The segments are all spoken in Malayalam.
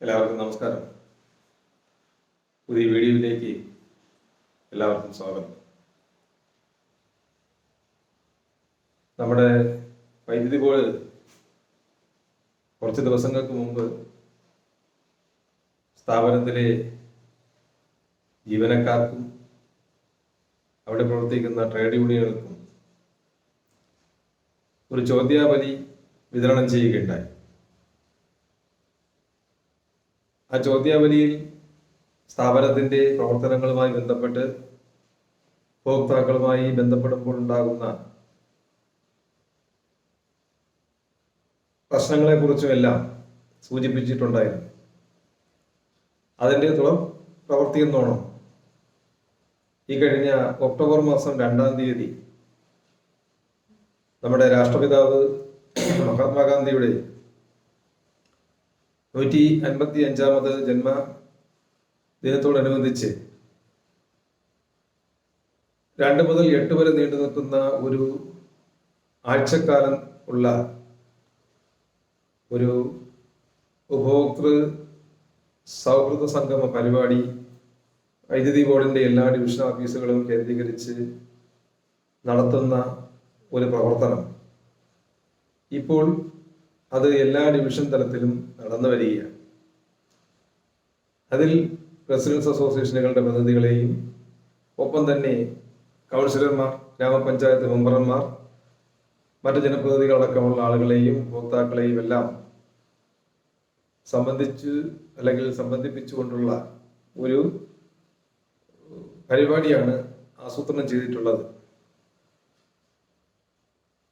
എല്ലാവർക്കും നമസ്കാരം. പുതിയ വീഡിയോയിലേക്ക് എല്ലാവർക്കും സ്വാഗതം. നമ്മുടെ വൈദ്യുതി ബോർഡ് കുറച്ച് ദിവസങ്ങൾക്ക് മുമ്പ് സ്ഥാപനത്തിലെ ജീവനക്കാർക്കും അവിടെ പ്രവർത്തിക്കുന്ന ട്രേഡ് യൂണിയനുകൾക്കും ഒരു ചോദ്യാവലി വിതരണം ചെയ്യുകയുണ്ടായി. ആ ചോദ്യാവലിയിൽ സ്ഥാപനത്തിൻ്റെ പ്രവർത്തനങ്ങളുമായി ബന്ധപ്പെട്ട് ഉപഭോക്താക്കളുമായി ബന്ധപ്പെടുമ്പോൾ ഉണ്ടാകുന്ന പ്രശ്നങ്ങളെക്കുറിച്ചുമെല്ലാം സൂചിപ്പിച്ചിട്ടുണ്ടായിരുന്നു. അതിൻ്റെ തുടർ പ്രവൃത്തി എന്നോണം ഈ കഴിഞ്ഞ ഒക്ടോബർ മാസം 2-ാം തീയതി നമ്മുടെ രാഷ്ട്രപിതാവ് മഹാത്മാഗാന്ധിയുടെ 155ാമത് ജന്മദിനത്തോടനുബന്ധിച്ച് 2 മുതൽ 8 വരെ നീണ്ടു നിൽക്കുന്ന ഒരു ആഴ്ചക്കാലം ഉള്ള ഒരു ഉപഭോക്തൃ സൗഹൃദ സംഗമ പരിപാടി വൈദ്യുതി ബോർഡിൻ്റെ എല്ലാ ഡിവിഷൻ ഓഫീസുകളും കേന്ദ്രീകരിച്ച് നടത്തുന്ന ഒരു പ്രവർത്തനം ഇപ്പോൾ അത് എല്ലാ ഡിവിഷൻ തലത്തിലും നടന്നു വരികയാണ്. അതിൽ റെസിഡൻസ് അസോസിയേഷനുകളുടെ പ്രതിനിധികളെയും ഒപ്പം തന്നെ കൗൺസിലർമാർ, ഗ്രാമപഞ്ചായത്ത് മെമ്പർമാർ, മറ്റ് ജനപ്രതിനിധികളടക്കമുള്ള ആളുകളെയും ഉപഭോക്താക്കളെയും എല്ലാം സംബന്ധിപ്പിച്ചുകൊണ്ടുള്ള ഒരു പരിപാടിയാണ് ആസൂത്രണം ചെയ്തിട്ടുള്ളത്.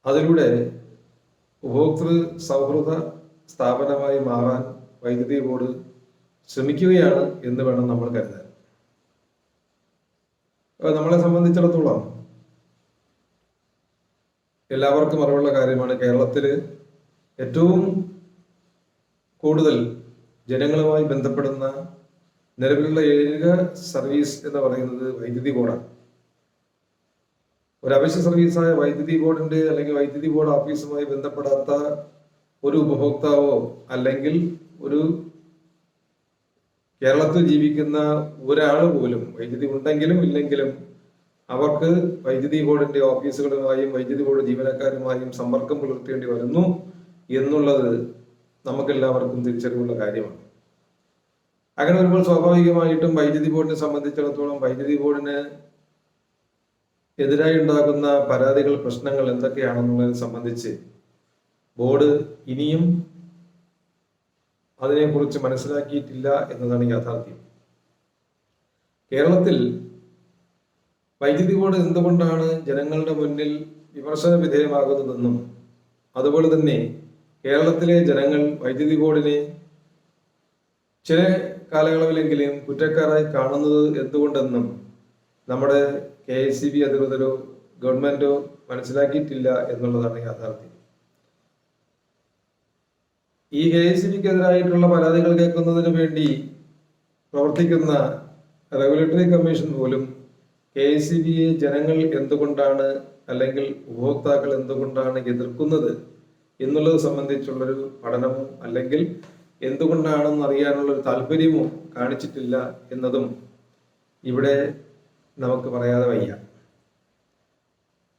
അതിലൂടെ ഉപഭോക്തൃ സൗഹൃദ സ്ഥാപനമായി മാറാൻ വൈദ്യുതി ബോർഡ് ശ്രമിക്കുകയാണ് എന്ന് വേണം നമ്മൾ കരുതാൻ. നമ്മളെ സംബന്ധിച്ചിടത്തോളം എല്ലാവർക്കും അറിവുള്ള കാര്യമാണ്, കേരളത്തിൽ ഏറ്റവും കൂടുതൽ ജനങ്ങളുമായി ബന്ധപ്പെടുന്ന നിലവിലുള്ള ഏക സർവീസ് എന്ന് പറയുന്നത് വൈദ്യുതി ബോർഡാണ്. ഒരു അവശ്യ സർവീസായ വൈദ്യുതി ബോർഡിന്റെ അല്ലെങ്കിൽ വൈദ്യുതി ബോർഡ് ഓഫീസുമായി ബന്ധപ്പെടാത്ത ഒരു ഉപഭോക്താവോ അല്ലെങ്കിൽ ഒരു കേരളത്തിൽ ജീവിക്കുന്ന ഒരാൾ പോലും, വൈദ്യുതി ഉണ്ടെങ്കിലും ഇല്ലെങ്കിലും, അവർക്ക് വൈദ്യുതി ബോർഡിന്റെ ഓഫീസുകളുമായും വൈദ്യുതി ബോർഡ് ജീവനക്കാരുമായും സമ്പർക്കം പുലർത്തേണ്ടി വരുന്നു എന്നുള്ളത് നമുക്കെല്ലാവർക്കും തിരിച്ചറിവുള്ള കാര്യമാണ്. അങ്ങനെ വരുമ്പോൾ സ്വാഭാവികമായിട്ടും വൈദ്യുതി ബോർഡിനെ സംബന്ധിച്ചിടത്തോളം വൈദ്യുതി ബോർഡിന് എതിരായി ഉണ്ടാകുന്ന പരാതികൾ, പ്രശ്നങ്ങൾ എന്തൊക്കെയാണെന്നുള്ളതിനെ സംബന്ധിച്ച് ബോർഡ് ഇനിയും അതിനെക്കുറിച്ച് മനസ്സിലാക്കിയിട്ടില്ല എന്നതാണ് യാഥാർത്ഥ്യം. കേരളത്തിൽ വൈദ്യുതി ബോർഡ് എന്തുകൊണ്ടാണ് ജനങ്ങളുടെ മുന്നിൽ വിമർശന വിധേയമാകുന്നതെന്നും അതുപോലെ തന്നെ കേരളത്തിലെ ജനങ്ങൾ വൈദ്യുതി ബോർഡിനെ ചില കാലയളവിലെങ്കിലും കുറ്റക്കാരായി കാണുന്നത് എന്തുകൊണ്ടെന്നും നമ്മുടെ KSEB അധികൃതരോ ഗവൺമെന്റോ മനസ്സിലാക്കിയിട്ടില്ല എന്നുള്ളതാണ് യാഥാർത്ഥ്യം. ഈ KSEBക്കെതിരായിട്ടുള്ള പരാതികൾ കേൾക്കുന്നതിന് വേണ്ടി പ്രവർത്തിക്കുന്ന റെഗുലേറ്ററി കമ്മീഷൻ പോലും KSEBയെ ജനങ്ങൾ എന്തുകൊണ്ടാണ് അല്ലെങ്കിൽ ഉപഭോക്താക്കൾ എന്തുകൊണ്ടാണ് എതിർക്കുന്നത് എന്നുള്ളത് സംബന്ധിച്ചുള്ളൊരു പഠനമോ അല്ലെങ്കിൽ എന്തുകൊണ്ടാണെന്ന് അറിയാനുള്ളൊരു താല്പര്യമോ കാണിച്ചിട്ടില്ല എന്നതും ഇവിടെ നമുക്ക് പറയാതെ വയ്യ.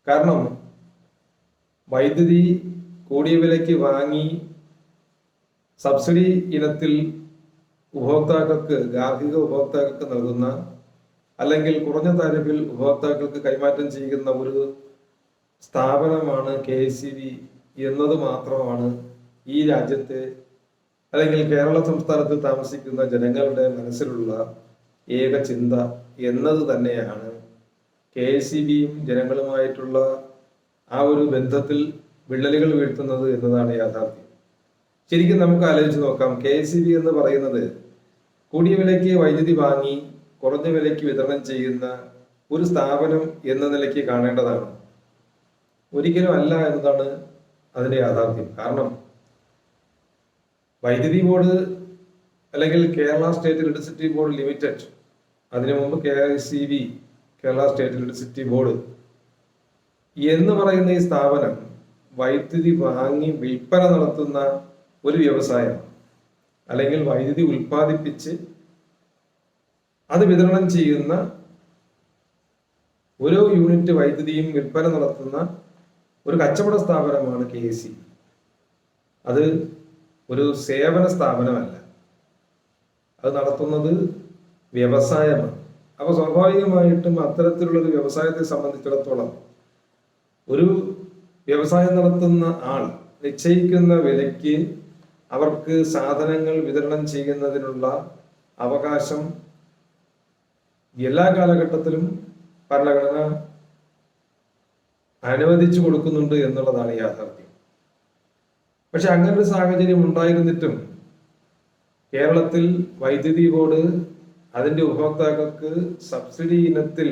കാരണം വൈദ്യുതി കൂടിയ വിലയ്ക്ക് വാങ്ങി സബ്സിഡി ഇനത്തിൽ ഉപഭോക്താക്കൾക്ക്, ഗാർഹിക ഉപഭോക്താക്കൾക്ക് നൽകുന്ന അല്ലെങ്കിൽ കുറഞ്ഞ താരിഫിൽ ഉപഭോക്താക്കൾക്ക് കൈമാറ്റം ചെയ്യുന്ന ഒരു സ്ഥാപനമാണ് KSEB എന്നത് മാത്രമാണ് ഈ രാജ്യത്തെ അല്ലെങ്കിൽ കേരള സംസ്ഥാനത്ത് താമസിക്കുന്ന ജനങ്ങളുടെ മനസ്സിലുള്ള ഏക ചിന്ത എന്നത് തന്നെയാണ് KSEBയും ജനങ്ങളുമായിട്ടുള്ള ആ ഒരു ബന്ധത്തിൽ വിള്ളലുകൾ വീഴ്ത്തുന്നത് എന്നതാണ് യാഥാർത്ഥ്യം. ശരിക്കും നമുക്ക് ആലോചിച്ച് നോക്കാം, KSEB എന്ന് പറയുന്നത് കൂടിയ വിലയ്ക്ക് വൈദ്യുതി വാങ്ങി കുറഞ്ഞ വിലയ്ക്ക് വിതരണം ചെയ്യുന്ന ഒരു സ്ഥാപനം എന്ന നിലയ്ക്ക് കാണേണ്ടതാണ്. ഒരിക്കലും അല്ല എന്നതാണ് അതിന്റെ യാഥാർത്ഥ്യം. കാരണം വൈദ്യുതി ബോർഡ് അല്ലെങ്കിൽ Kerala state electricity board limited, അതിനു മുമ്പ് KSEB, Kerala state electricity board എന്ന് പറയുന്ന ഈ സ്ഥാപനം വൈദ്യുതി വാങ്ങി വിൽപ്പന നടത്തുന്ന ഒരു വ്യവസായമാണ്. അല്ലെങ്കിൽ വൈദ്യുതി ഉൽപ്പാദിപ്പിച്ച് അത് വിതരണം ചെയ്യുന്ന ഓരോ യൂണിറ്റ് വൈദ്യുതിയും വിൽപ്പന നടത്തുന്ന ഒരു കച്ചവട സ്ഥാപനമാണ് KSE. അത് ഒരു സേവന സ്ഥാപനമല്ല, അത് നടത്തുന്നത് വ്യവസായമാണ്. അപ്പൊ സ്വാഭാവികമായിട്ടും അത്തരത്തിലുള്ള ഒരു വ്യവസായത്തെ സംബന്ധിച്ചിടത്തോളം ഒരു വ്യവസായം നടത്തുന്ന ആൾ നിശ്ചയിക്കുന്ന വിലയ്ക്ക് അവർക്ക് സാധനങ്ങൾ വിതരണം ചെയ്യുന്നതിനുള്ള അവകാശം എല്ലാ കാലഘട്ടത്തിലും ഭരണഘടന അനുവദിച്ചു കൊടുക്കുന്നുണ്ട് എന്നുള്ളതാണ് യാഥാർത്ഥ്യം. പക്ഷെ അങ്ങനെ ഒരു സാഹചര്യം ഉണ്ടായിരുന്നിട്ടും കേരളത്തിൽ വൈദ്യുതി ബോർഡ് അതിന്റെ ഉപഭോക്താക്കൾക്ക് സബ്സിഡി ഇനത്തിൽ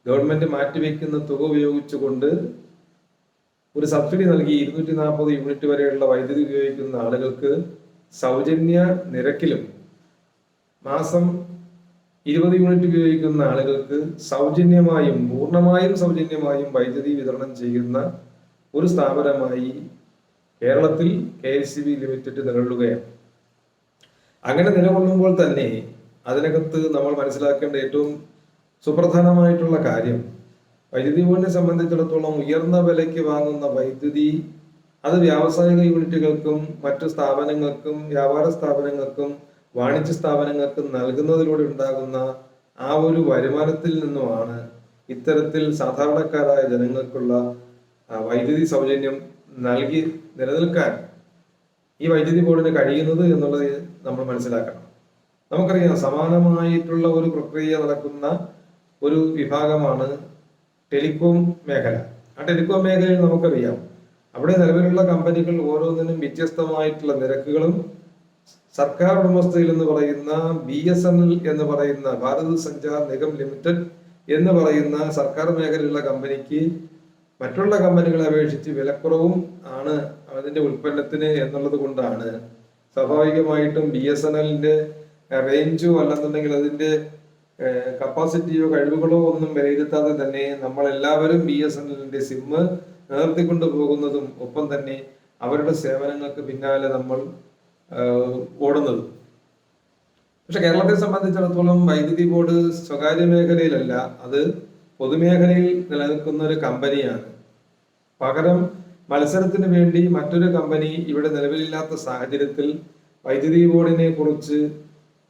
ഗവൺമെന്റ് മാറ്റിവെക്കുന്ന തുക ഉപയോഗിച്ചുകൊണ്ട് ഒരു സബ്സിഡി നൽകി 240 യൂണിറ്റ് വരെയുള്ള വൈദ്യുതി ഉപയോഗിക്കുന്ന ആളുകൾക്ക് സൗജന്യ നിരക്കിലും മാസം 20 യൂണിറ്റ് ഉപയോഗിക്കുന്ന ആളുകൾക്ക് സൗജന്യമായും പൂർണ്ണമായും സൗജന്യമായും വൈദ്യുതി വിതരണം ചെയ്യുന്ന ഒരു സ്ഥാപനമായി കേരളത്തിൽ KSEB ലിമിറ്റഡ് നിലകൊള്ളുകയാണ്. അങ്ങനെ നിലകൊള്ളുമ്പോൾ തന്നെ അതിനകത്ത് നമ്മൾ മനസ്സിലാക്കേണ്ട ഏറ്റവും സുപ്രധാനമായിട്ടുള്ള കാര്യം, വൈദ്യുതി ബോർഡിനെ സംബന്ധിച്ചിടത്തോളം ഉയർന്ന വിലയ്ക്ക് വാങ്ങുന്ന വൈദ്യുതി അത് വ്യാവസായിക യൂണിറ്റുകൾക്കും മറ്റു സ്ഥാപനങ്ങൾക്കും വ്യാപാര സ്ഥാപനങ്ങൾക്കും വാണിജ്യ സ്ഥാപനങ്ങൾക്കും നൽകുന്നതിലൂടെ ഉണ്ടാകുന്ന ആ ഒരു വരുമാനത്തിൽ നിന്നുമാണ് ഇത്തരത്തിൽ സാധാരണക്കാരായ ജനങ്ങൾക്കുള്ള വൈദ്യുതി സൗജന്യം നൽകി നിലനിൽക്കാൻ ഈ വൈദ്യുതി ബോർഡിന് കഴിയുന്നത് എന്നുള്ളത് നമ്മൾ മനസ്സിലാക്കണം. നമുക്കറിയാം, സമാനമായിട്ടുള്ള ഒരു പ്രക്രിയ നടക്കുന്ന ഒരു വിഭാഗമാണ് ടെലികോം മേഖല. ആ ടെലികോം മേഖലയിൽ നമുക്കറിയാം, അവിടെ നിലവിലുള്ള കമ്പനികൾ ഓരോന്നിനും വ്യത്യസ്തമായിട്ടുള്ള നിരക്കുകളും സർക്കാർ ഉടമസ്ഥയിൽ എന്ന് പറയുന്ന BSNL എന്ന് പറയുന്ന ഭാരത് സഞ്ചാർ നിഗം ലിമിറ്റഡ് എന്ന് പറയുന്ന സർക്കാർ മേഖലയിലുള്ള കമ്പനിക്ക് മറ്റുള്ള കമ്പനികളെ അപേക്ഷിച്ച് വിലക്കുറവും ആണ് അതിന്റെ ഉൽപ്പന്നത്തിന് എന്നുള്ളത് കൊണ്ടാണ് സ്വാഭാവികമായിട്ടും BSNLന്റെ റേഞ്ചോ അല്ലെന്നുണ്ടെങ്കിൽ അതിന്റെ കപ്പാസിറ്റിയോ കഴിവുകളോ ഒന്നും വിലയിരുത്താതെ തന്നെ നമ്മൾ എല്ലാവരും BSNLന്റെ സിം നിലനിർത്തിക്കൊണ്ടു പോകുന്നതും ഒപ്പം തന്നെ അവരുടെ സേവനങ്ങൾക്ക് പിന്നാലെ നമ്മൾ ഓടുന്നതും. പക്ഷെ കേരളത്തെ സംബന്ധിച്ചിടത്തോളം വൈദ്യുതി ബോർഡ് സ്വകാര്യ മേഖലയിലല്ല, അത് പൊതുമേഖലയിൽ നിലനിൽക്കുന്ന ഒരു കമ്പനിയാണ്. പകരം മത്സരത്തിന് വേണ്ടി മറ്റൊരു കമ്പനി ഇവിടെ നിലവിലില്ലാത്ത സാഹചര്യത്തിൽ വൈദ്യുതി ബോർഡിനെ കുറിച്ച്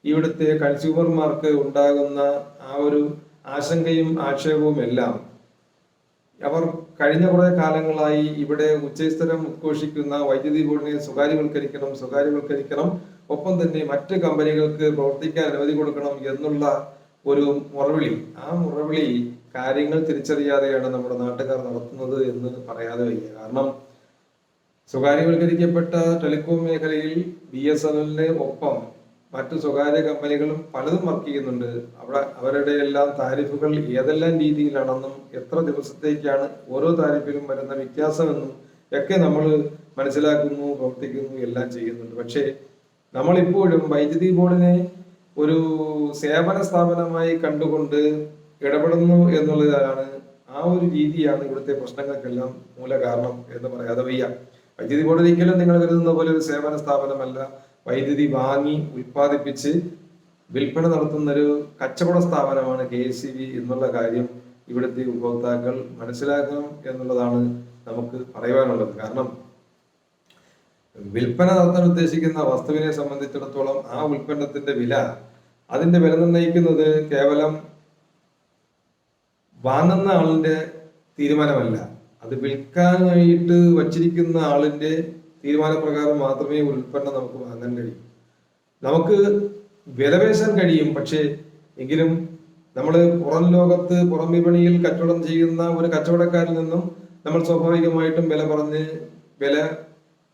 ഇവിടുത്തെ കൺസ്യൂമർമാർക്ക് ഉണ്ടാകുന്ന ആ ഒരു ആശങ്കയും ആക്ഷേപവും എല്ലാം അവർ കഴിഞ്ഞ കുറെ കാലങ്ങളായി ഇവിടെ ഉച്ചസ്ഥരം ഉദ്ഘോഷിക്കുന്ന വൈദ്യുതി ബോർഡിനെ സ്വകാര്യവൽക്കരിക്കണം, ഒപ്പം തന്നെ മറ്റ് കമ്പനികൾക്ക് പ്രവർത്തിക്കാൻ അനുമതി കൊടുക്കണം എന്നുള്ള ഒരു മുറവിളി, ആ മുറവിളി കാര്യങ്ങൾ തിരിച്ചറിയാതെയാണ് നമ്മുടെ നാട്ടുകാർ നടത്തുന്നത് എന്ന് പറയാതെ വയ്യ. കാരണം സ്വകാര്യവൽക്കരിക്കപ്പെട്ട ടെലികോം മേഖലയിൽ BSNLന് ഒപ്പം മറ്റു സ്വകാര്യ കമ്പനികളും പലതും വർക്ക് ചെയ്യുന്നുണ്ട്. അവിടെ അവരുടെ എല്ലാം താരിഫുകൾ ഏതെല്ലാം രീതിയിലാണെന്നും എത്ര ദിവസത്തേക്കാണ് ഓരോ താരിഫിലും വരുന്ന വ്യത്യാസമെന്നും ഒക്കെ നമ്മൾ മനസ്സിലാക്കുന്നു, പ്രവർത്തിക്കുന്നു, എല്ലാം ചെയ്യുന്നുണ്ട്. പക്ഷേ നമ്മളിപ്പോഴും വൈദ്യുതി ബോർഡിനെ ഒരു സേവന സ്ഥാപനമായി കണ്ടുകൊണ്ട് ഇടപെടുന്നു എന്നുള്ളതാണ്, ആ ഒരു രീതിയാണ് ഇവിടുത്തെ പ്രശ്നങ്ങൾക്കെല്ലാം മൂല കാരണം എന്ന് പറയാതെ വയ്യ. വൈദ്യുതി ബോർഡ് ഒരിക്കലും നിങ്ങൾ കരുതുന്ന പോലെ ഒരു സേവന സ്ഥാപനമല്ല. വൈദ്യുതി വാങ്ങി ഉൽപ്പാദിപ്പിച്ച് വിൽപ്പന നടത്തുന്ന ഒരു കച്ചവട സ്ഥാപനമാണ് KSEB എന്നുള്ള കാര്യം ഇവിടുത്തെ ഉപഭോക്താക്കൾ മനസ്സിലാക്കണം എന്നുള്ളതാണ് നമുക്ക് പറയുവാനുള്ളത്. കാരണം വിൽപ്പന നടത്താൻ ഉദ്ദേശിക്കുന്ന വസ്തുവിനെ സംബന്ധിച്ചിടത്തോളം ആ ഉൽപ്പന്നത്തിന്റെ വില, അതിന്റെ വില നിർണ്ണയിക്കുന്നത് കേവലം വാങ്ങുന്ന ആളിന്റെ തീരുമാനമല്ല, അത് വിൽക്കാനായിട്ട് വച്ചിരിക്കുന്ന ആളിന്റെ തീരുമാനപ്രകാരം മാത്രമേ ഉൽപ്പന്നം നമുക്ക് വാങ്ങാൻ കഴിയൂ. നമുക്ക് വിലപേശാൻ കഴിയും, പക്ഷേ എങ്കിലും നമ്മൾ പുറം ലോകത്ത് പുറം വിപണിയിൽ കച്ചവടം ചെയ്യുന്ന ഒരു കച്ചവടക്കാരിൽ നിന്നും നമ്മൾ സ്വാഭാവികമായിട്ടും വില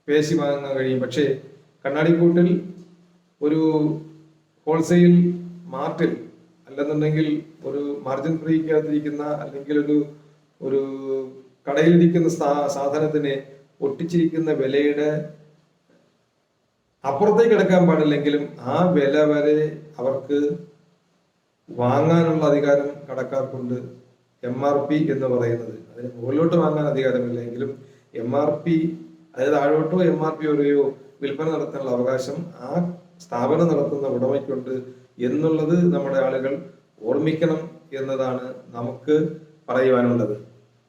പേശി വാങ്ങാൻ കഴിയും. പക്ഷേ കണ്ണാടിക്കൂട്ടിൽ ഒരു ഹോൾസെയിൽ മാർട്ടിൽ അല്ലെന്നുണ്ടെങ്കിൽ ഒരു മാർജിൻ ഫ്രീക്കകത്തിരിക്കുന്ന അല്ലെങ്കിൽ ഒരു കടയിലിരിക്കുന്ന സാധനത്തിന് ഒട്ടിച്ചിരിക്കുന്ന വിലയുടെ അപ്പുറത്തേക്ക് എടുക്കാൻ പാടില്ലെങ്കിലും ആ വില വരെ അവർക്ക് വാങ്ങാനുള്ള അധികാരം കടക്കാർക്കുണ്ട്. MRP എന്ന് പറയുന്നത്, അതിന് മുകളിലോട്ട് വാങ്ങാൻ അധികാരമില്ലെങ്കിലും MRP, അതായത് താഴോട്ടോ MRP വരെയോ വിൽപ്പന നടത്താനുള്ള അവകാശം ആ സ്ഥാപനം നടത്തുന്ന ഉടമയ്ക്കുണ്ട് എന്നുള്ളത് നമ്മുടെ ആളുകൾ ഓർമ്മിക്കണം എന്നതാണ് നമുക്ക് പറയുവാനുള്ളത്.